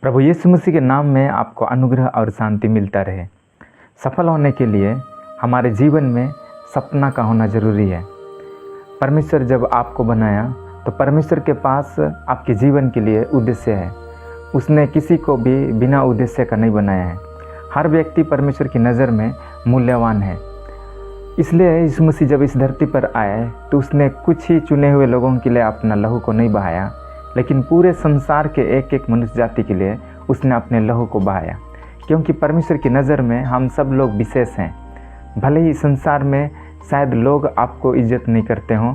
प्रभु यीशु मसीह के नाम में आपको अनुग्रह और शांति मिलता रहे। सफल होने के लिए हमारे जीवन में सपना का होना ज़रूरी है। परमेश्वर जब आपको बनाया तो परमेश्वर के पास आपके जीवन के लिए उद्देश्य है। उसने किसी को भी बिना उद्देश्य का नहीं बनाया है। हर व्यक्ति परमेश्वर की नज़र में मूल्यवान है। इसलिए यीशु मसीह जब इस धरती पर आए तो उसने कुछ ही चुने हुए लोगों के लिए अपना लहू को नहीं बहाया, लेकिन पूरे संसार के एक एक मनुष्य जाति के लिए उसने अपने लहू को बहाया। क्योंकि परमेश्वर की नज़र में हम सब लोग विशेष हैं। भले ही संसार में शायद लोग आपको इज्जत नहीं करते हों,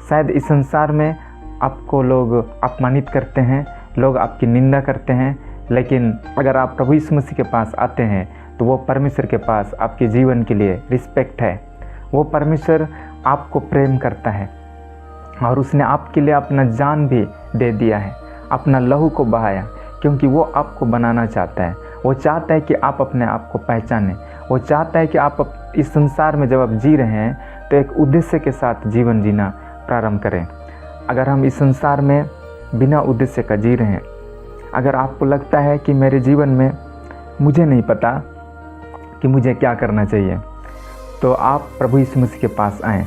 शायद इस संसार में आपको लोग अपमानित करते हैं, लोग आपकी निंदा करते हैं, लेकिन अगर आप प्रभु यीशु मसीह के पास आते हैं तो वो परमेश्वर के पास आपके जीवन के लिए रिस्पेक्ट है। वो परमेश्वर आपको प्रेम करता है और उसने आपके लिए अपना जान भी दे दिया है, अपना लहू को बहाया, क्योंकि वो आपको बनाना चाहता है। वो चाहता है कि आप अपने आप को पहचानें। वो चाहता है कि आप इस संसार में जब आप जी रहे हैं तो एक उद्देश्य के साथ जीवन जीना प्रारंभ करें। अगर हम इस संसार में बिना उद्देश्य का जी रहे हैं, अगर आपको लगता है कि मेरे जीवन में मुझे नहीं पता कि मुझे क्या करना चाहिए, तो आप प्रभु यीशु मसीह के पास आएँ।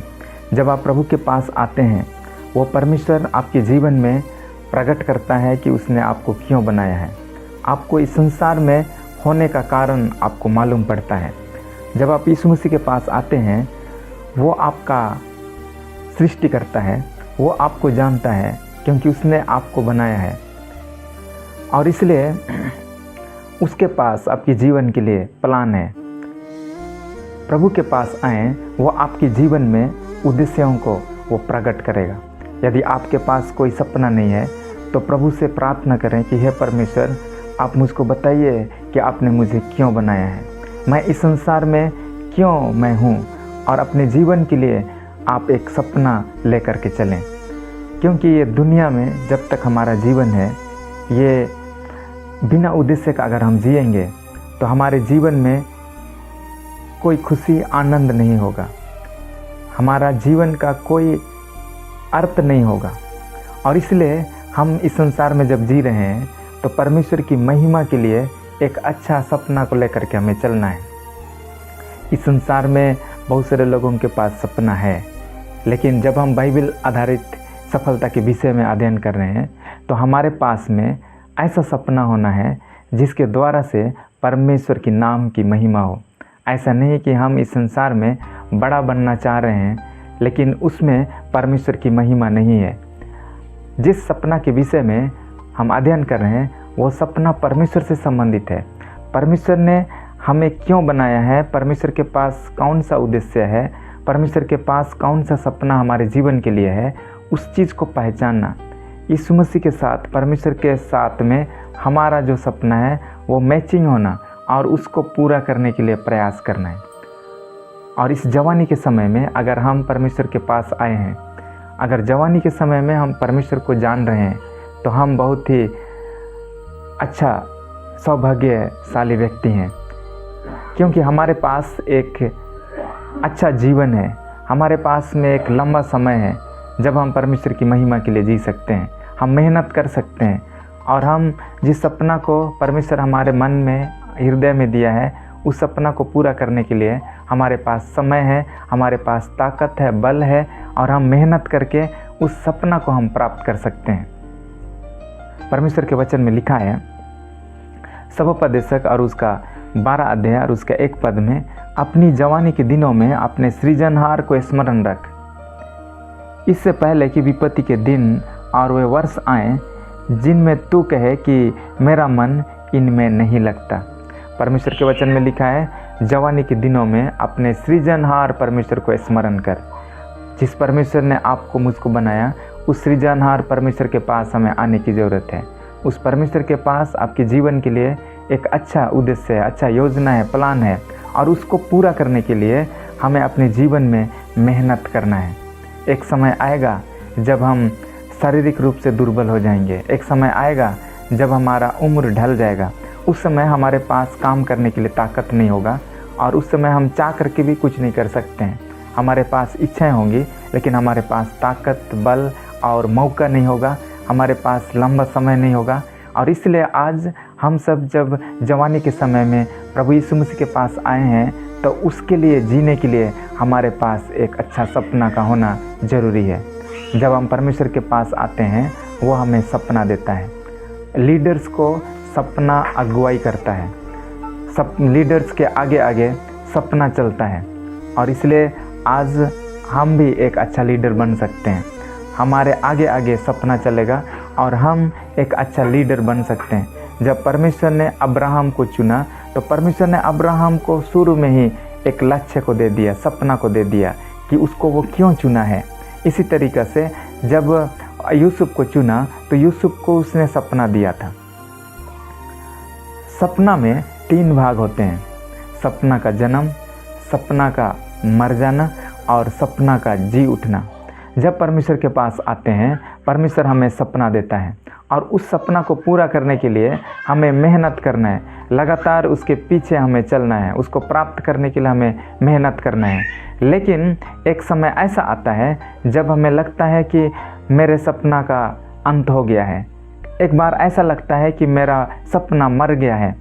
जब आप प्रभु के पास आते हैं, वो परमेश्वर आपके जीवन में प्रकट करता है कि उसने आपको क्यों बनाया है। आपको इस संसार में होने का कारण आपको मालूम पड़ता है। जब आप यीशु मसीह के पास आते हैं, वो आपका सृष्टि करता है, वो आपको जानता है, क्योंकि उसने आपको बनाया है। और इसलिए उसके पास आपके जीवन के लिए प्लान है। प्रभु के पास आएँ, वो आपके जीवन में उद्देश्यों को वो प्रकट करेगा। यदि आपके पास कोई सपना नहीं है तो प्रभु से प्रार्थना करें कि हे परमेश्वर, आप मुझको बताइए कि आपने मुझे क्यों बनाया है, मैं इस संसार में क्यों मैं हूँ, और अपने जीवन के लिए आप एक सपना लेकर के चलें। क्योंकि ये दुनिया में जब तक हमारा जीवन है, ये बिना उद्देश्य का अगर हम जिएंगे तो हमारे जीवन में कोई खुशी आनंद नहीं होगा, हमारा जीवन का कोई अर्थ नहीं होगा। और इसलिए हम इस संसार में जब जी रहे हैं तो परमेश्वर की महिमा के लिए एक अच्छा सपना को लेकर के हमें चलना है। इस संसार में बहुत सारे लोगों के पास सपना है, लेकिन जब हम बाइबल आधारित सफलता के विषय में अध्ययन कर रहे हैं तो हमारे पास में ऐसा सपना होना है जिसके द्वारा से परमेश्वर की नाम की महिमा हो। ऐसा नहीं कि हम इस संसार में बड़ा बनना चाह रहे हैं, लेकिन उसमें परमेश्वर की महिमा नहीं है। जिस सपना के विषय में हम अध्ययन कर रहे हैं वो सपना परमेश्वर से संबंधित है। परमेश्वर ने हमें क्यों बनाया है, परमेश्वर के पास कौन सा उद्देश्य है, परमेश्वर के पास कौन सा सपना हमारे जीवन के लिए है, उस चीज़ को पहचानना। यीशु मसीह के साथ, परमेश्वर के साथ में हमारा जो सपना है वो मैचिंग होना और उसको पूरा करने के लिए प्रयास करना है। और इस जवानी के समय में अगर हम परमेश्वर के पास आए हैं, अगर जवानी के समय में हम परमेश्वर को जान रहे हैं, तो हम बहुत ही अच्छा सौभाग्यशाली व्यक्ति हैं। क्योंकि हमारे पास एक अच्छा जीवन है, हमारे पास में एक लंबा समय है जब हम परमेश्वर की महिमा के लिए जी सकते हैं, हम मेहनत कर सकते हैं। और हम जिस सपना को परमेश्वर हमारे मन में, हृदय में दिया है, उस सपना को पूरा करने के लिए हमारे पास समय है, हमारे पास ताकत है, बल है, और हम मेहनत करके उस सपना को हम प्राप्त कर सकते हैं। परमेश्वर के वचन में लिखा है, सबोपदेशक और उसका 12 अध्याय और उसका 1 पद में, अपनी जवानी के दिनों में अपने सृजनहार को स्मरण रख, इससे पहले कि विपत्ति के दिन और वे वर्ष आएँ जिनमें तू कहे कि मेरा मन इनमें नहीं लगता। परमेश्वर के वचन में लिखा है, जवानी के दिनों में अपने सृजनहार परमेश्वर को स्मरण कर। जिस परमेश्वर ने आपको, मुझको बनाया, उस सृजनहार परमेश्वर के पास हमें आने की ज़रूरत है। उस परमेश्वर के पास आपके जीवन के लिए एक अच्छा उद्देश्य है, अच्छा योजना है, प्लान है, और उसको पूरा करने के लिए हमें अपने जीवन में मेहनत करना है। एक समय आएगा जब हम शारीरिक रूप से दुर्बल हो जाएंगे, एक समय आएगा जब हमारा उम्र ढल जाएगा, उस समय हमारे पास काम करने के लिए ताकत नहीं होगा, और उस समय हम चाह करके भी कुछ नहीं कर सकते हैं। हमारे पास इच्छाएं होंगी, लेकिन हमारे पास ताकत, बल और मौका नहीं होगा, हमारे पास लंबा समय नहीं होगा। और इसलिए आज हम सब जब जवानी के समय में प्रभु यीशु मसीह के पास आए हैं तो उसके लिए जीने के लिए हमारे पास एक अच्छा सपना का होना ज़रूरी है। जब हम परमेश्वर के पास आते हैं वो हमें सपना देता है। लीडर्स को सपना अगुवाई करता है, सब लीडर्स के आगे आगे सपना चलता है और इसलिए आज हम भी एक अच्छा लीडर बन सकते हैं। हमारे आगे आगे सपना चलेगा और हम एक अच्छा लीडर बन सकते हैं। जब परमेश्वर ने अब्राहम को चुना तो परमेश्वर ने अब्राहम को शुरू में ही एक लक्ष्य को दे दिया, सपना को दे दिया कि उसको वो क्यों चुना है। इसी तरीक़े से जब यूसुफ को चुना तो यूसुफ को उसने सपना दिया था। सपना में 3 भाग होते हैं, सपना का जन्म, सपना का मर जाना और सपना का जी उठना। जब परमेश्वर के पास आते हैं परमेश्वर हमें सपना देता है और उस सपना को पूरा करने के लिए हमें मेहनत करना है, लगातार उसके पीछे हमें चलना है, उसको प्राप्त करने के लिए हमें मेहनत करना है। लेकिन एक समय ऐसा आता है जब हमें लगता है कि मेरे सपना का अंत हो गया है। एक बार ऐसा लगता है कि मेरा सपना मर गया है।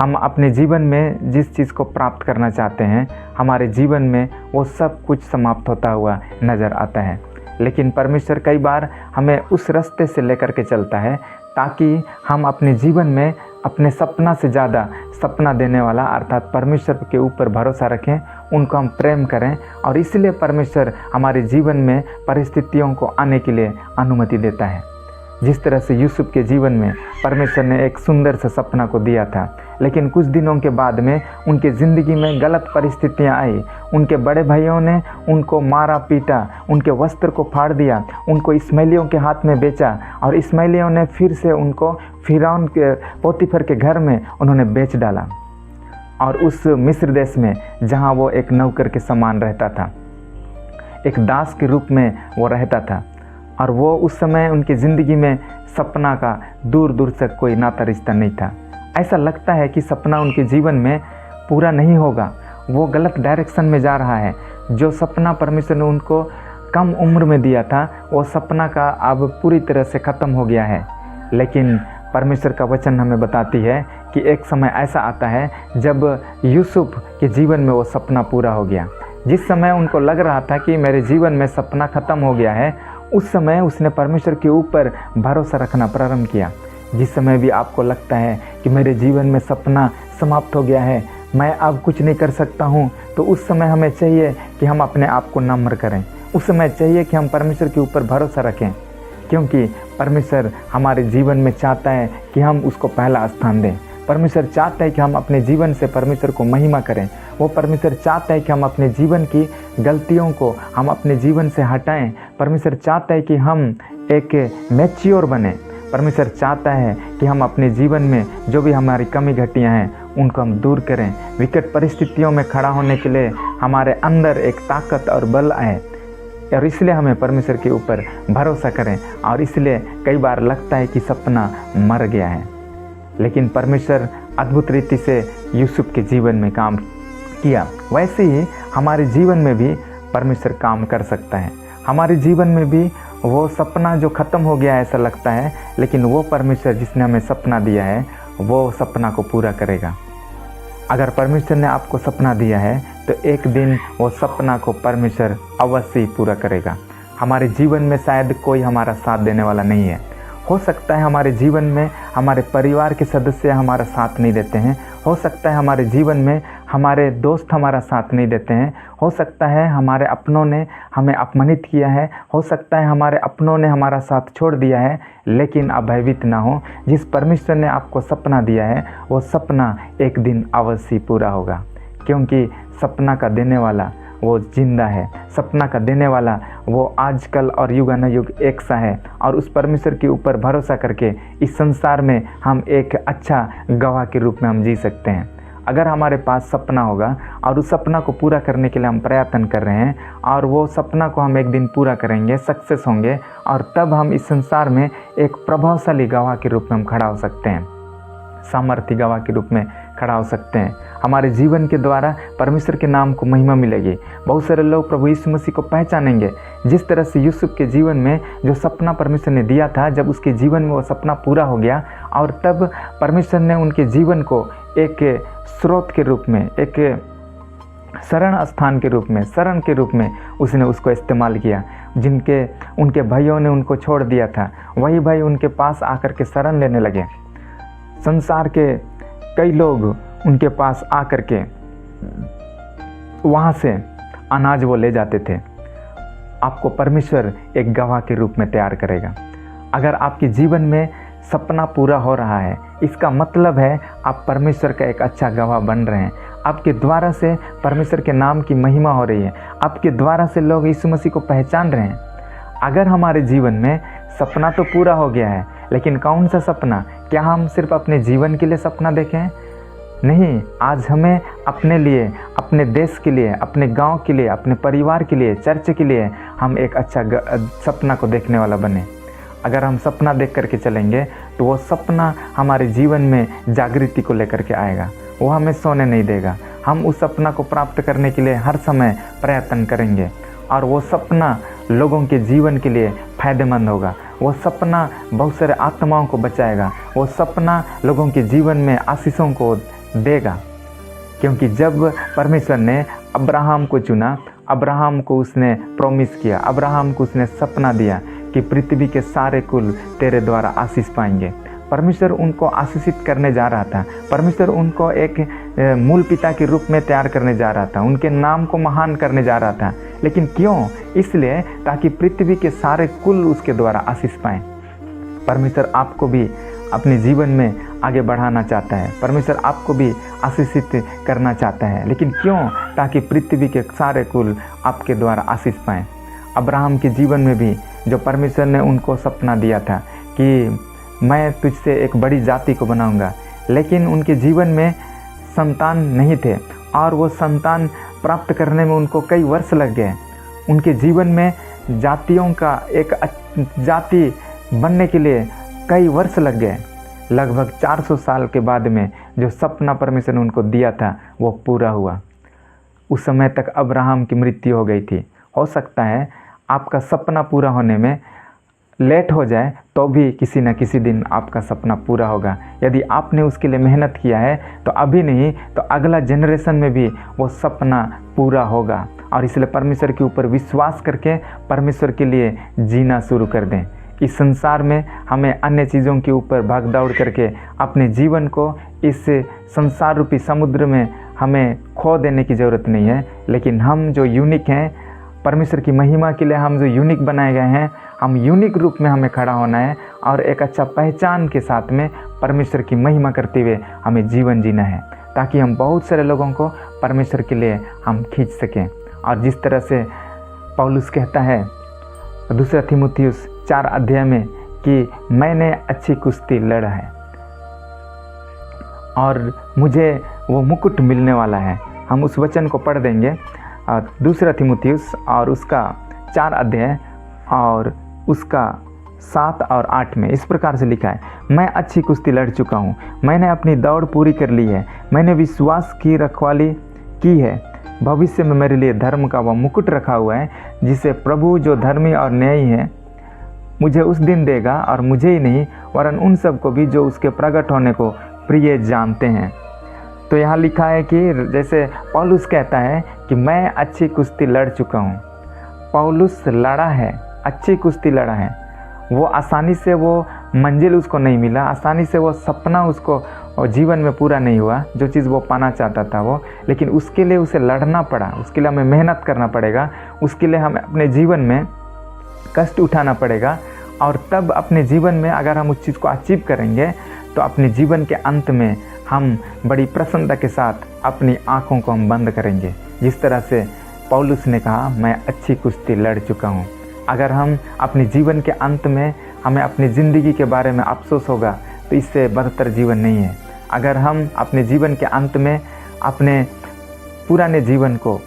हम अपने जीवन में जिस चीज़ को प्राप्त करना चाहते हैं हमारे जीवन में वो सब कुछ समाप्त होता हुआ नज़र आता है। लेकिन परमेश्वर कई बार हमें उस रास्ते से लेकर के चलता है ताकि हम अपने जीवन में अपने सपना से ज़्यादा सपना देने वाला अर्थात परमेश्वर के ऊपर भरोसा रखें, उनको हम प्रेम करें और इसलिए परमेश्वर हमारे जीवन में परिस्थितियों को आने के लिए अनुमति देता है। जिस तरह से यूसुफ के जीवन में परमेश्वर ने एक सुंदर सा सपना को दिया था, लेकिन कुछ दिनों के बाद में उनके ज़िंदगी में गलत परिस्थितियां आई। उनके बड़े भाइयों ने उनको मारा पीटा, उनके वस्त्र को फाड़ दिया, उनको इस्माइलियों के हाथ में बेचा और इस्माइलियों ने फिर से उनको फिरौन के पोतीफर के घर में उन्होंने बेच डाला। और उस मिस्र देश में जहाँ वो एक नौकर के समान रहता था, एक दास के रूप में वो रहता था और वो उस समय उनकी ज़िंदगी में सपना का दूर दूर तक कोई नाता रिश्ता नहीं था। ऐसा लगता है कि सपना उनके जीवन में पूरा नहीं होगा, वो गलत डायरेक्शन में जा रहा है। जो सपना परमेश्वर ने उनको कम उम्र में दिया था वो सपना का अब पूरी तरह से ख़त्म हो गया है। लेकिन परमेश्वर का वचन हमें बताती है कि एक समय ऐसा आता है जब यूसुफ के जीवन में वो सपना पूरा हो गया। जिस समय उनको लग रहा था कि मेरे जीवन में सपना ख़त्म हो गया है, उस समय उसने परमेश्वर के ऊपर भरोसा रखना प्रारंभ किया। जिस समय भी आपको लगता है कि मेरे जीवन में सपना समाप्त हो गया है, मैं अब कुछ नहीं कर सकता हूँ, तो उस समय हमें चाहिए कि हम अपने आप को नम्र करें। उस समय चाहिए कि हम परमेश्वर के ऊपर भरोसा रखें, क्योंकि परमेश्वर हमारे जीवन में चाहता है कि हम उसको पहला स्थान दें। परमेश्वर चाहता है कि हम अपने जीवन से परमेश्वर को महिमा करें। वो परमेश्वर चाहता है कि हम अपने जीवन की गलतियों को हम अपने जीवन से हटाएं। परमेश्वर चाहता है कि हम एक मैच्योर बने। परमेश्वर चाहता है कि हम अपने जीवन में जो भी हमारी कमी घटियाँ हैं उनको हम दूर करें। विकट परिस्थितियों में खड़ा होने के लिए हमारे अंदर एक ताकत और बल आए और इसलिए हमें परमेश्वर के ऊपर भरोसा करें। और इसलिए कई बार लगता है कि सपना मर गया है, लेकिन परमेश्वर अद्भुत रीति से यूसुफ के जीवन में काम किया। वैसे ही हमारे जीवन में भी परमेश्वर काम कर सकता है। हमारे जीवन में भी वो सपना जो ख़त्म हो गया है ऐसा लगता है, लेकिन वो परमेश्वर जिसने हमें सपना दिया है वो सपना को पूरा करेगा। अगर परमेश्वर ने आपको सपना दिया है तो एक दिन वो सपना को परमेश्वर अवश्य ही पूरा करेगा। हमारे जीवन में शायद कोई हमारा साथ देने वाला नहीं है। हो सकता है हमारे जीवन में हमारे परिवार के सदस्य हमारा साथ नहीं देते हैं। हो सकता है हमारे जीवन में हमारे दोस्त हमारा साथ नहीं देते हैं। हो सकता है हमारे अपनों ने हमें अपमानित किया है। हो सकता है हमारे अपनों ने हमारा साथ छोड़ दिया है। लेकिन आप भयभीत ना हो, जिस परमेश्वर ने आपको सपना दिया है वो सपना एक दिन अवश्य पूरा होगा, क्योंकि सपना का देने वाला वो जिंदा है। सपना का देने वाला वो आजकल और युगानुयुग एक सा है। और उस परमेश्वर के ऊपर भरोसा करके इस संसार में हम एक अच्छा गवाह के रूप में हम जी सकते हैं। अगर हमारे पास सपना होगा और उस सपना को पूरा करने के लिए हम प्रयत्न कर रहे हैं और वो सपना को हम एक दिन पूरा करेंगे, सक्सेस होंगे, और तब हम इस संसार में एक प्रभावशाली गवाह के रूप में हम खड़ा हो सकते हैं, सामर्थ्य गवाह के रूप में खड़ा हो सकते हैं। हमारे जीवन के द्वारा परमेश्वर के नाम को महिमा मिलेगी। बहुत सारे लोग प्रभु यीशु मसीह को पहचानेंगे, जिस तरह से यूसुफ के जीवन में जो सपना परमेश्वर ने दिया था, जब उसके जीवन में वो सपना पूरा हो गया और तब परमेश्वर ने उनके जीवन को एक स्रोत के रूप में, एक शरण स्थान के रूप में, शरण के रूप में उसने उसको इस्तेमाल किया। जिनके उनके भाइयों ने उनको छोड़ दिया था, वही भाई उनके पास आकर के शरण लेने लगे। संसार के कई लोग उनके पास आकर के वहाँ से अनाज वो ले जाते थे। आपको परमेश्वर एक गवाह के रूप में तैयार करेगा। अगर आपके जीवन में सपना पूरा हो रहा है, इसका मतलब है आप परमेश्वर का एक अच्छा गवाह बन रहे हैं। आपके द्वारा से परमेश्वर के नाम की महिमा हो रही है, आपके द्वारा से लोग यीशु मसीह को पहचान रहे हैं। अगर हमारे जीवन में सपना तो पूरा हो गया है, लेकिन कौन सा सपना? क्या हम सिर्फ अपने जीवन के लिए सपना देखें? नहीं, आज हमें अपने लिए, अपने देश के लिए, अपने गांव के लिए, अपने परिवार के लिए, चर्च के लिए हम एक अच्छा सपना को देखने वाला बने। अगर हम सपना देख करके चलेंगे तो वो सपना हमारे जीवन में जागृति को लेकर के आएगा, वो हमें सोने नहीं देगा। हम उस सपना को प्राप्त करने के लिए हर समय प्रयत्न करेंगे और वो सपना लोगों के जीवन के लिए फायदेमंद होगा। वो सपना बहुत सारे आत्माओं को बचाएगा। वो सपना लोगों के जीवन में आशीषों को देगा। क्योंकि जब परमेश्वर ने अब्राहम को चुना, अब्राहम को उसने प्रॉमिस किया, अब्राहम को उसने सपना दिया कि पृथ्वी के सारे कुल तेरे द्वारा आशीष पाएंगे। परमेश्वर उनको आशीषित करने जा रहा था। परमेश्वर उनको एक मूल पिता के रूप में तैयार करने जा रहा था, उनके नाम को महान करने जा रहा था। लेकिन क्यों? इसलिए ताकि पृथ्वी के सारे कुल उसके द्वारा आशीष पाएं। परमेश्वर आपको भी अपने जीवन में आगे बढ़ाना चाहता है। परमेश्वर आपको भी आशीषित करना चाहता है। लेकिन क्यों? ताकि पृथ्वी के सारे कुल आपके द्वारा आशीष पाएं। अब्राहम के जीवन में भी जो परमेश्वर ने उनको सपना दिया था कि मैं तुझसे एक बड़ी जाति को बनाऊंगा, लेकिन उनके जीवन में संतान नहीं थे और वो संतान प्राप्त करने में उनको कई वर्ष लग गए। उनके जीवन में जातियों का एक जाति बनने के लिए कई वर्ष लग गए। लगभग 400 साल के बाद में जो सपना परमेश्वर ने उनको दिया था वो पूरा हुआ। उस समय तक अब्राहम की मृत्यु हो गई थी। हो सकता है आपका सपना पूरा होने में लेट हो जाए तो भी किसी न किसी दिन आपका सपना पूरा होगा। यदि आपने उसके लिए मेहनत किया है तो अभी नहीं तो अगला जनरेशन में भी वो सपना पूरा होगा। और इसलिए परमेश्वर के ऊपर विश्वास करके परमेश्वर के लिए जीना शुरू कर दें। इस संसार में हमें अन्य चीज़ों के ऊपर भाग दौड़ करके अपने जीवन को इस संसार रूपी समुद्र में हमें खो देने की ज़रूरत नहीं है। लेकिन हम जो यूनिक हैं, परमेश्वर की महिमा के लिए हम जो यूनिक बनाए गए हैं, हम यूनिक रूप में हमें खड़ा होना है और एक अच्छा पहचान के साथ में परमेश्वर की महिमा करते हुए हमें जीवन जीना है, ताकि हम बहुत सारे लोगों को परमेश्वर के लिए हम खींच सकें। और जिस तरह से पौलुस कहता है दूसरा तीमुथियुस 4 अध्याय में कि मैंने अच्छी कुश्ती लड़ा है और मुझे वो मुकुट मिलने वाला है। हम उस वचन को पढ़ देंगे। दूसरा तीमुथियुस और उसका 4 अध्याय और उसका 7 और 8 में इस प्रकार से लिखा है, मैं अच्छी कुश्ती लड़ चुका हूँ, मैंने अपनी दौड़ पूरी कर ली है, मैंने विश्वास की रखवाली की है। भविष्य में मेरे लिए धर्म का वह मुकुट रखा हुआ है जिसे प्रभु जो धर्मी और न्यायी है मुझे उस दिन देगा, और मुझे ही नहीं वरन उन सबको भी जो उसके प्रकट होने को प्रिय जानते हैं। तो यहाँ लिखा है कि जैसे पौलुस कहता है कि मैं अच्छी कुश्ती लड़ चुका हूँ। पौलुस लड़ा है, अच्छी कुश्ती लड़ा है। वो आसानी से वो मंजिल उसको नहीं मिला, आसानी से वो सपना उसको जीवन में पूरा नहीं हुआ, जो चीज़ वो पाना चाहता था वो, लेकिन उसके लिए उसे लड़ना पड़ा, उसके लिए हमें मेहनत करना पड़ेगा, उसके लिए हमें अपने जीवन में कष्ट उठाना पड़ेगा। और तब अपने जीवन में अगर हम उस चीज़ को अचीव करेंगे तो अपने जीवन के अंत में हम बड़ी प्रसन्नता के साथ अपनी आँखों को हम बंद करेंगे। जिस तरह से पौलुस ने कहा मैं अच्छी कुश्ती लड़ चुका हूँ। अगर हम अपने जीवन के अंत में हमें अपनी ज़िंदगी के बारे में अफसोस होगा तो इससे बदतर जीवन नहीं है। अगर हम अपने जीवन के अंत में अपने पुराने जीवन को,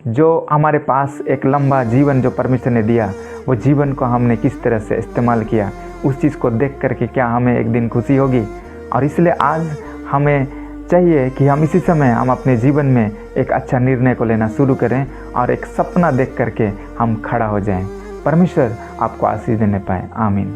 जो हमारे पास एक लंबा जीवन जो परमेश्वर ने दिया, वो जीवन को हमने किस तरह से इस्तेमाल किया, उस चीज़ को देख करके क्या हमें एक दिन खुशी होगी। और इसलिए आज हमें चाहिए कि हम इसी समय हम अपने जीवन में एक अच्छा निर्णय को लेना शुरू करें और एक सपना देख करके हम खड़ा हो जाएं। परमेश्वर आपको आशीष देने पाए। आमीन।